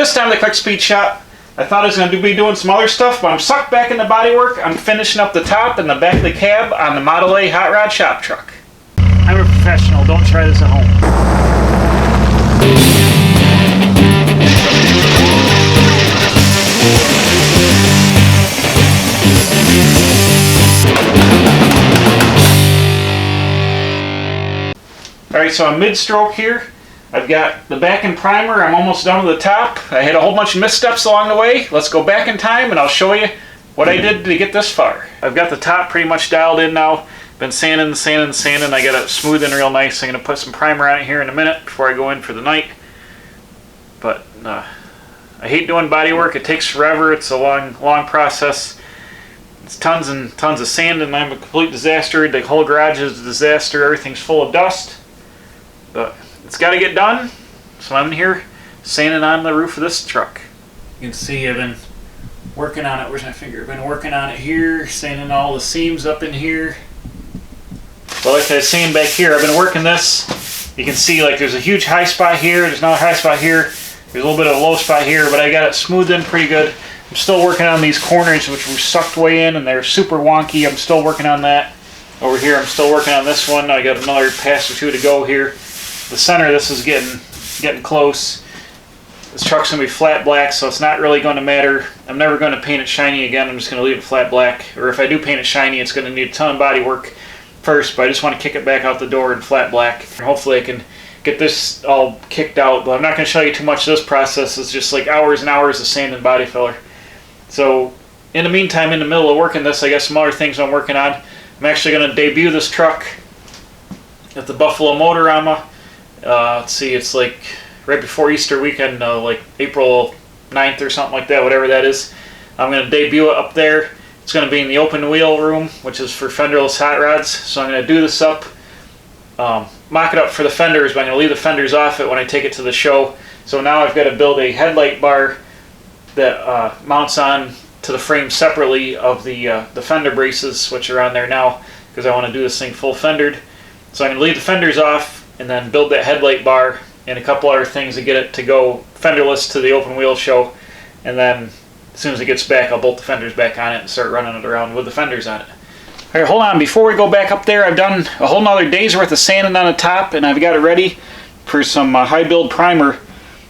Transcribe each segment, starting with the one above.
This time the quick speed shot. I thought I was going to be doing some other stuff, but I'm sucked back into Bodywork. I'm finishing up the top and the back of the cab on the Model A hot rod shop truck. I'm a professional, don't try this at home. Alright, so I'm mid-stroke here. I've got the back end primer. I'm almost done with the top. I had a whole bunch of missteps along the way. Let's go back in time and I'll show you what I did to get this far. I've got the top pretty much dialed in now. Been sanding. I got it smoothing real nice. I'm going to put some primer on it here in a minute before I go in for the night. But I hate doing body work. It takes forever. It's a long process. It's tons and tons of sand, and I'm a complete disaster. The whole garage is a disaster. Everything's full of dust. But it's got to get done. So I'm in here sanding on the roof of this truck. You can see I've been working on it. Where's my finger? I've been working on it here, sanding all the seams up in here. But like I was saying back here, I've been working this. You can see like there's a huge high spot here. There's another high spot here. There's a little bit of a low spot here, but I got it smoothed in pretty good. I'm still working on these corners, which were sucked way in, and they're super wonky. I'm still working on that. Over here, I'm still working on this one. I got another pass or two to go here. The center, this is getting close. This truck's gonna be flat black, so it's not really going to matter. I'm never going to paint it shiny again. I'm just going to leave it flat black. Or if I do paint it shiny, it's going to need a ton of body work first, but I just want to kick it back out the door in flat black. Hopefully I can get this all kicked out, but I'm not going to show you too much of this process. It's just like hours and hours of sand and body filler. So in the meantime, in the middle of working this, I got some other things I'm working on. I'm actually going to debut this truck at the Buffalo Motorama. Let's see, it's like right before Easter weekend, like April 9th or something like that, whatever that is. I'm going to debut it up there. It's going to be in the open wheel room, which is for fenderless hot rods. So I'm going to do this up, mock it up for the fenders, but I'm going to leave the fenders off it when I take it to the show. So now I've got to build a headlight bar that mounts on to the frame separately of the fender braces, which are on there now, because I want to do this thing full fendered. So I'm going to leave the fenders off and then build that headlight bar and a couple other things to get it to go fenderless to the open wheel show. And then as soon as it gets back, I'll bolt the fenders back on it and start running it around with the fenders on it. Alright, hold on. Before we go back up there, I've done a whole nother day's worth of sanding on the top, and I've got it ready for some high build primer.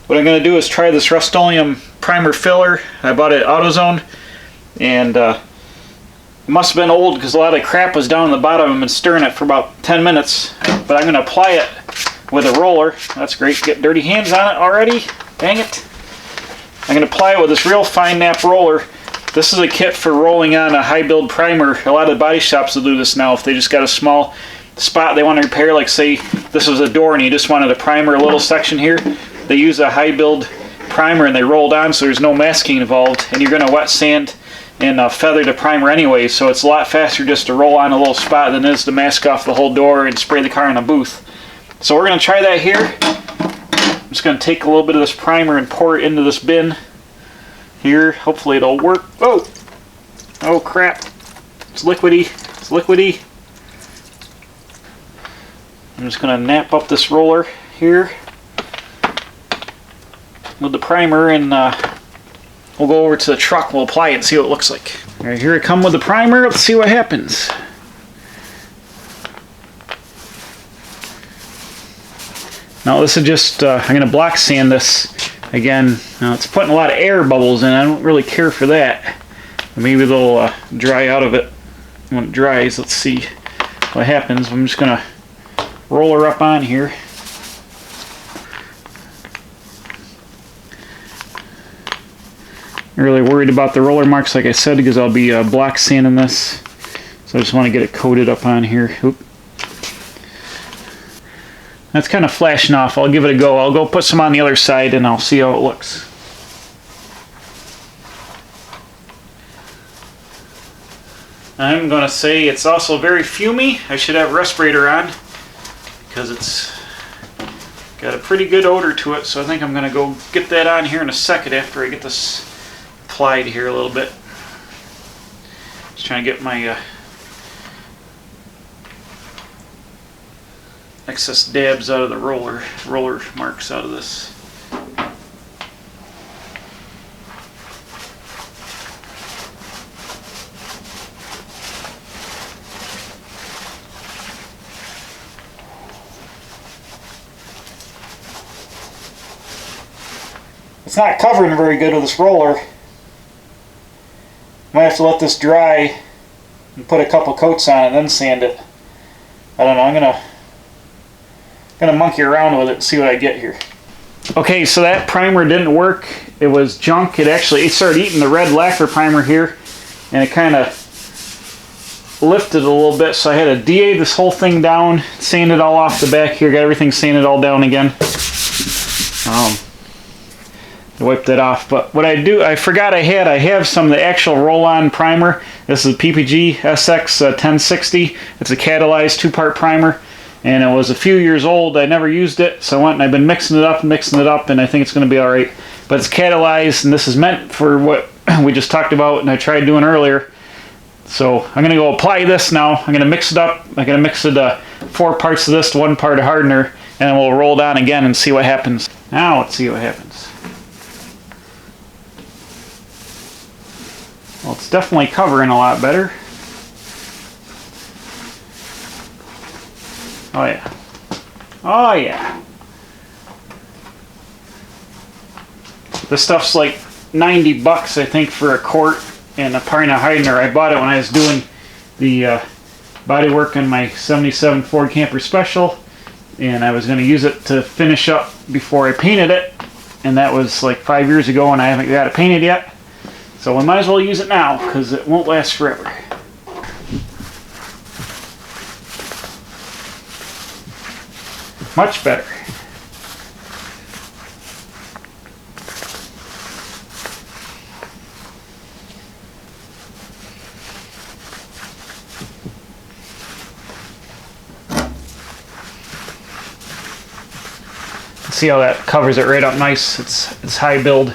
What I'm going to do is try this Rust-Oleum primer filler. I bought it at AutoZone, and it must have been old because a lot of crap was down in the bottom. I've been stirring it for about 10 minutes, but I'm going to apply it with a roller. That's great. Get dirty hands on it already. Dang it. I'm going to apply it with this real fine nap roller. This is a kit for rolling on a high build primer. A lot of body shops will do this now if they just got a small spot they want to repair, like say this was a door and you just wanted to primer a little section here. They use a high build primer and they roll on so there's no masking involved, and you're going to wet sand and feather the primer anyway, so it's a lot faster just to roll on a little spot than it is to mask off the whole door and spray the car in a booth. So we're going to try that here. I'm just going to take a little bit of this primer and pour it into this bin here. Hopefully it'll work. Oh crap, it's liquidy. I'm just going to nap up this roller here with the primer, and we'll go over to the truck, we'll apply it and see what it looks like. Alright, here I come with the primer. Let's see what happens. Now this is just, I'm going to block sand this again. Now it's putting a lot of air bubbles in. I don't really care for that. Maybe they'll dry out of it when it dries. Let's see what happens. I'm just going to roll her up on here. I'm really worried about the roller marks, like I said, because I'll be block sanding this. So I just want to get it coated up on here. Oop. That's kind of flashing off. I'll give it a go. I'll go put some on the other side and I'll see how it looks. I'm going to say it's also very fumy. I should have a respirator on because it's got a pretty good odor to it. So I think I'm going to go get that on here in a second after I get this applied here a little bit. Just trying to get my excess dabs out of the roller marks out of this. It's not covering very good with this roller. Might have to let this dry and put a couple coats on it and then sand it. I don't know, I'm gonna monkey around with it and see what I get here. Okay, so that primer didn't work. It was junk. It started eating the red lacquer primer here, and it kind of lifted a little bit, so I had to DA this whole thing down, sand it all off the back here, got everything sanded all down again. Wipe that off. But what I forgot I have some of the actual roll-on primer. This is PPG SX 1060. It's a catalyzed 2-part primer, and it was a few years old. I never used it, so I went and I've been mixing it up, and I think it's going to be all right. But it's catalyzed, and this is meant for what we just talked about, and I tried doing earlier. So I'm going to go apply this now. I'm going to mix it up. I'm going to mix it 4 parts of this to 1 part of hardener, and then we'll roll down again and see what happens. Now let's see what happens. Well, it's definitely covering a lot better. Oh yeah. Oh yeah. This stuff's like 90 bucks, I think, for a quart and a pint of hardener. I bought it when I was doing the bodywork on my 77 Ford Camper Special, and I was going to use it to finish up before I painted it, and that was like 5 years ago, and I haven't got it painted yet. So we might as well use it now, because it won't last forever. Much better. See how that covers it right up nice. It's high build.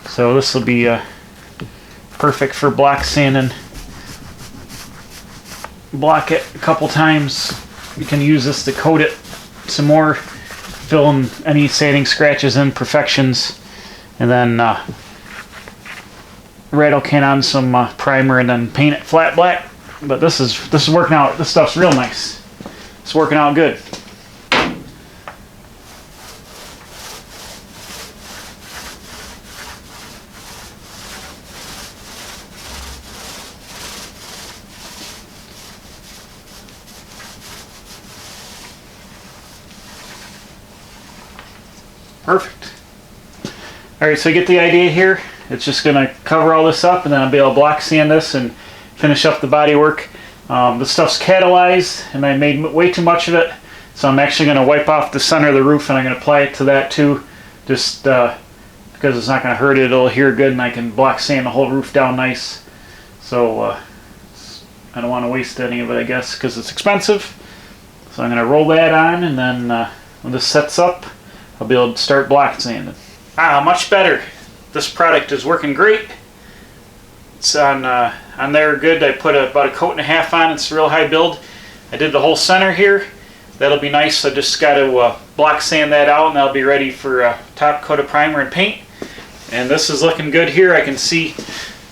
So this will be perfect for block sanding. Block it a couple times. You can use this to coat it some more, fill in any sanding scratches and imperfections, and then rattle can on some primer and then paint it flat black. But this is working out. This stuff's real nice. It's working out good. Perfect. Alright, so you get the idea here. It's just going to cover all this up, and then I'll be able to block sand this and finish up the bodywork. The stuff's catalyzed, and I made way too much of it, so I'm actually going to wipe off the center of the roof, and I'm going to apply it to that too, just because it's not going to hurt it. It'll adhere good, and I can block sand the whole roof down nice. So I don't want to waste any of it, I guess, because it's expensive. So I'm going to roll that on, and then when this sets up, I'll be able to start block sanding. Much better. This product is working great. It's on there good. I put about a coat and a half on. It's real high build. I did the whole center here. That'll be nice. I just got to block sand that out, and that'll be ready for a top coat of primer and paint. And this is looking good here. I can see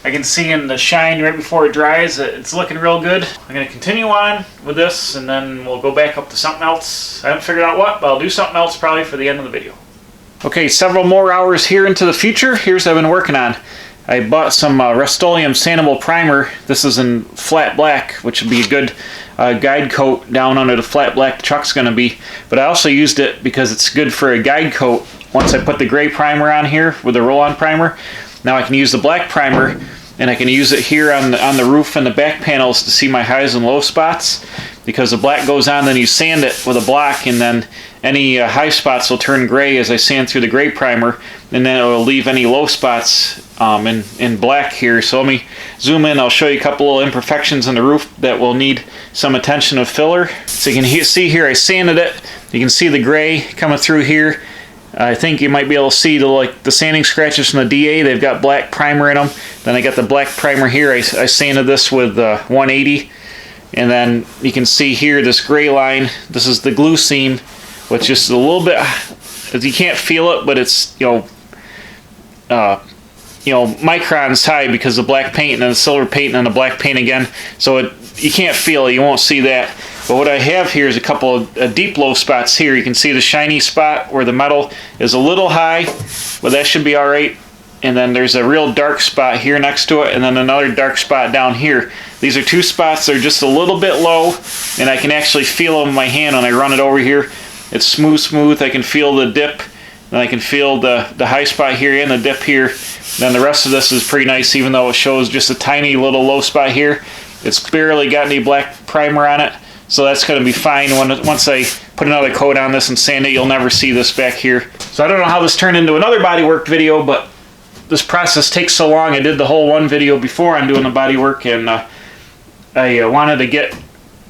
in the shine right before it dries. It's looking real good. I'm going to continue on with this, and then we'll go back up to something else. I haven't figured out what, but I'll do something else probably for the end of the video. Okay, several more hours here into the future. Here's what I've been working on. I bought some Rust-Oleum sandable primer. This is in flat black, which would be a good guide coat down under the flat black the truck's going to be. But I also used it because it's good for a guide coat. Once I put the gray primer on here with the roll-on primer, now I can use the black primer, and I can use it here on the roof and the back panels to see my highs and low spots. Because the black goes on, then you sand it with a block, and then any high spots will turn gray as I sand through the gray primer, and then it will leave any low spots in black here. So let me zoom in. I'll show you a couple little imperfections in the roof that will need some attention of filler. So you can see here I sanded it. You can see the gray coming through here. I think you might be able to see the sanding scratches from the DA. They've got black primer in them. Then I got the black primer here. I sanded this with 180. And then you can see here this gray line. This is the glue seam, which is a little bit, you can't feel it, but it's microns high because of black paint and then the silver paint and then the black paint again. So you can't feel it. You won't see that. But what I have here is a couple of deep low spots here. You can see the shiny spot where the metal is a little high, but that should be all right. And then there's a real dark spot here next to it, and then another dark spot down here. These are two spots that are just a little bit low, and I can actually feel them in my hand when I run it over here. It's smooth. I can feel the dip, and I can feel the high spot here and the dip here. And then the rest of this is pretty nice, even though it shows just a tiny little low spot here. It's barely got any black primer on it, so that's going to be fine. Once I put another coat on this and sand it, you'll never see this back here. So I don't know how this turned into another bodywork video, but this process takes so long. I did the whole one video before on doing the bodywork, and I wanted to get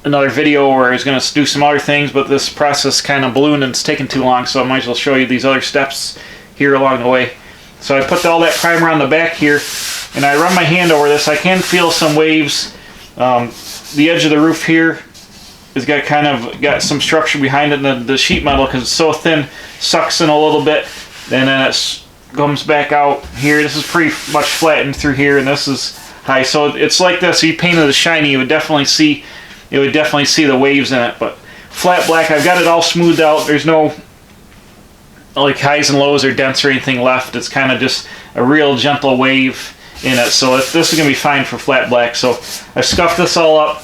another video where I was going to do some other things, but this process kind of ballooned and it's taking too long, so I might as well show you these other steps here along the way. So I put all that primer on the back here, and I run my hand over this. I can feel some waves. The edge of the roof here has got some structure behind it, and the sheet metal, because it's so thin, sucks in a little bit, and then it comes back out here. This is pretty much flattened through here, and this is high. So it's like this. If you painted it shiny, you would definitely see the waves in it. But flat black, I've got it all smoothed out. There's no like highs and lows or dents or anything left. It's kind of just a real gentle wave in it. So this is going to be fine for flat black. So I've scuffed this all up.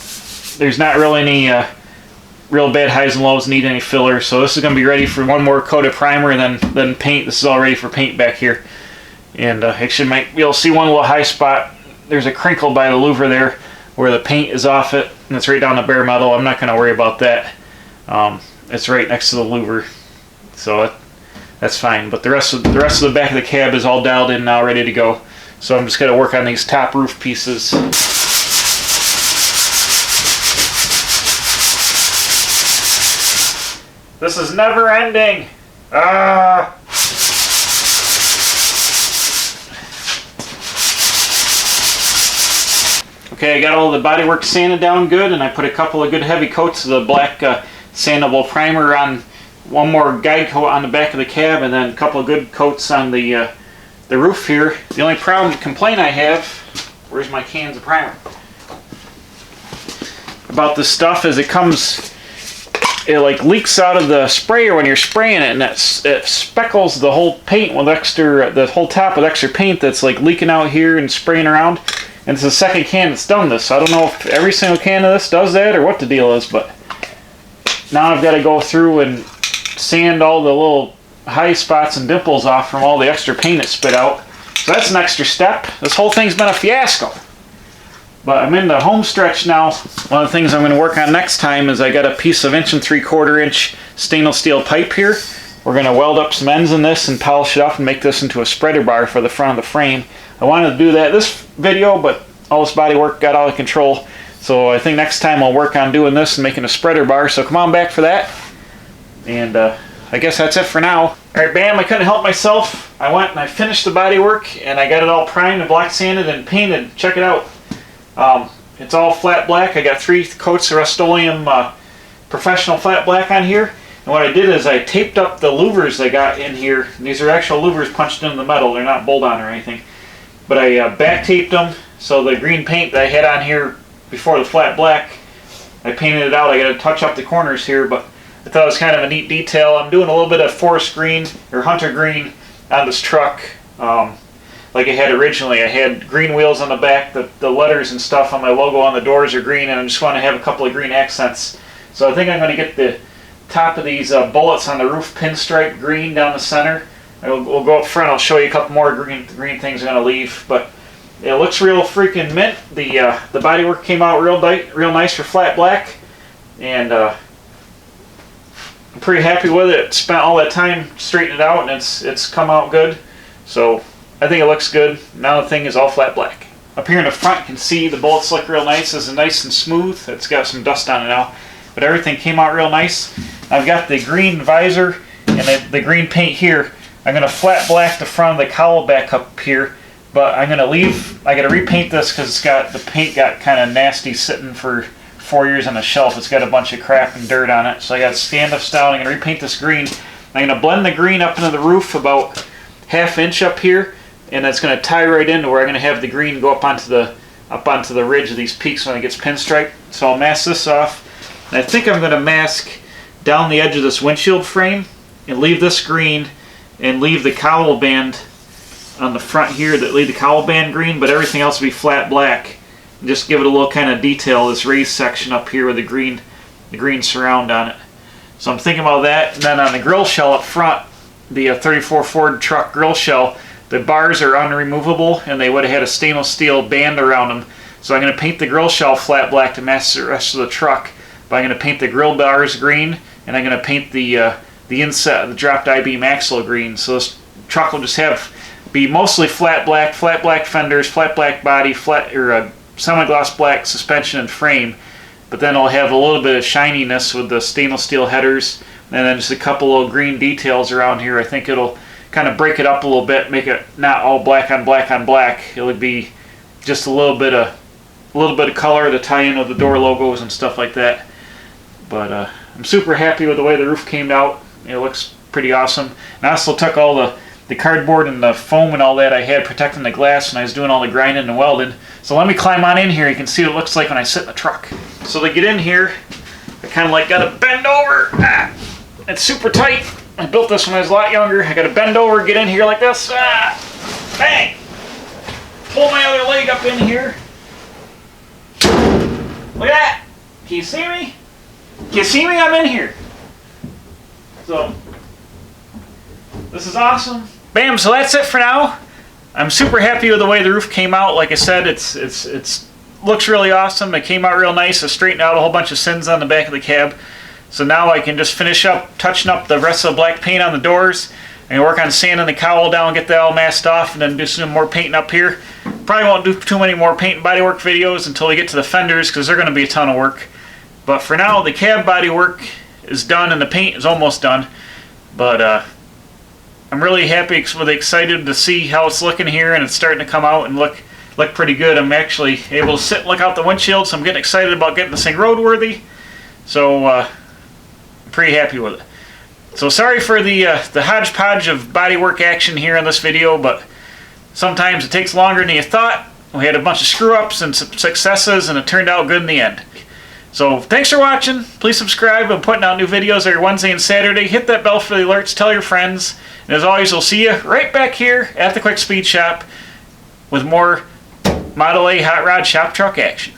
There's not really any real bad highs and lows, need any filler. So this is going to be ready for one more coat of primer and then paint. This is all ready for paint back here. And actually you'll see one little high spot. There's a crinkle by the louver there where the paint is off it, and it's right down the bare metal. I'm not going to worry about that. It's right next to the louver, so that's fine. But the rest of the back of the cab is all dialed in now, ready to go. So I'm just going to work on these top roof pieces. This is never ending. Okay, I got all the bodywork sanded down good, and I put a couple of good heavy coats of the black sandable primer on, one more guide coat on the back of the cab, and then a couple of good coats on the roof here. The only complaint I have, where's my cans of primer, about this stuff is it like leaks out of the sprayer when you're spraying it, and it speckles the whole paint with the whole top with extra paint that's like leaking out here and spraying around. And it's the second can that's done this. So I don't know if every single can of this does that or what the deal is, but now I've got to go through and sand all the little high spots and dimples off from all the extra paint it spit out. So that's an extra step. This whole thing's been a fiasco. But I'm in the home stretch now. One of the things I'm going to work on next time is I got a piece of 1 3/4 inch stainless steel pipe here. We're going to weld up some ends in this and polish it up and make this into a spreader bar for the front of the frame. I wanted to do that this video, but all this body work got out of control. So I think next time I'll work on doing this and making a spreader bar. So come on back for that. And I guess that's it for now. Alright, bam, I couldn't help myself. I went and I finished the body work, and I got it all primed and black sanded and painted. Check it out. It's all flat black. I got 3 coats of Rust-Oleum professional flat black on here. And what I did is I taped up the louvers I got in here. These are actual louvers punched into the metal. They're not bolt-on or anything. But I back taped them, so the green paint that I had on here before the flat black, I painted it out. I got to touch up the corners here, but I thought it was kind of a neat detail. I'm doing a little bit of forest green or hunter green on this truck, like I had originally. I had green wheels on the back. The letters and stuff on my logo on the doors are green, and I just want to have a couple of green accents. So I think I'm going to get the top of these bullets on the roof pinstripe green down the center. We'll go up front. I'll show you a couple more green things I'm going to leave, but it looks real freaking mint. The bodywork came out real nice for flat black, and I'm pretty happy with it. Spent all that time straightening it out, and it's come out good. So I think it looks good. Now the thing is all flat black. Up here in the front, you can see the bullets look real nice. This is nice and smooth. It's got some dust on it now, but everything came out real nice. I've got the green visor and the green paint here. I'm going to flat black the front of the cowl back up here, but I'm going to I got to repaint this because the paint got kind of nasty sitting for 4 years on the shelf. It's got a bunch of crap and dirt on it, so I got to stand up style. I'm going to repaint this green. I'm going to blend the green up into the roof about 1/2 inch up here, and it's going to tie right into where I'm going to have the green go up onto the ridge of these peaks when it gets pinstriped. So I'll mask this off. And I think I'm going to mask down the edge of this windshield frame and leave this green and leave the cowl band on the front here, that leave the cowl band green, but everything else will be flat black. And just give it a little kind of detail, this raised section up here with the green surround on it. So I'm thinking about that. And then on the grill shell up front, the 34 Ford truck grill shell, the bars are unremovable and they would have had a stainless steel band around them. So I'm going to paint the grill shell flat black to match the rest of the truck. But I'm going to paint the grill bars green, and I'm going to paint the inset, the dropped I-beam axle green. So this truck will just be mostly flat black fenders, flat black body, flat or semi-gloss black suspension and frame. But then it'll have a little bit of shininess with the stainless steel headers, and then just a couple of little green details around here. I think it'll kind of break it up a little bit, make it not all black on black on black. It'll be just a little bit of color to tie in with the door logos and stuff like that. But I'm super happy with the way the roof came out. It looks pretty awesome. And I also took all the cardboard and the foam and all that I had protecting the glass when I was doing all the grinding and welding. So let me climb on in here. You can see what it looks like when I sit in the truck. So to get in here, I kind of like got to bend over. It's super tight. I built this when I was a lot younger. I got to bend over, get in here like this. Bang! Pull my other leg up in here. Look at that. Can you see me? Can you see me? I'm in here. So, this is awesome. Bam, so that's it for now. I'm super happy with the way the roof came out. Like I said, it's looks really awesome. It came out real nice. I straightened out a whole bunch of sins on the back of the cab. So now I can just finish up touching up the rest of the black paint on the doors. And work on sanding the cowl down, get that all masked off, and then do some more painting up here. Probably won't do too many more paint and bodywork videos until we get to the fenders, because they're going to be a ton of work. But for now, the cab bodywork is done and the paint is almost done. But I'm really happy, really excited to see how it's looking here, and it's starting to come out and look pretty good. I'm actually able to sit and look out the windshield, so I'm getting excited about getting this thing roadworthy. So I'm pretty happy with it. So sorry for the hodgepodge of bodywork action here in this video, but sometimes it takes longer than you thought. We had a bunch of screw-ups and some successes, and it turned out good in the end. So thanks for watching. Please subscribe. I'm putting out new videos every Wednesday and Saturday. Hit that bell for the alerts. Tell your friends. And as always, we'll see you right back here at the Quick Speed Shop with more Model A Hot Rod Shop Truck action.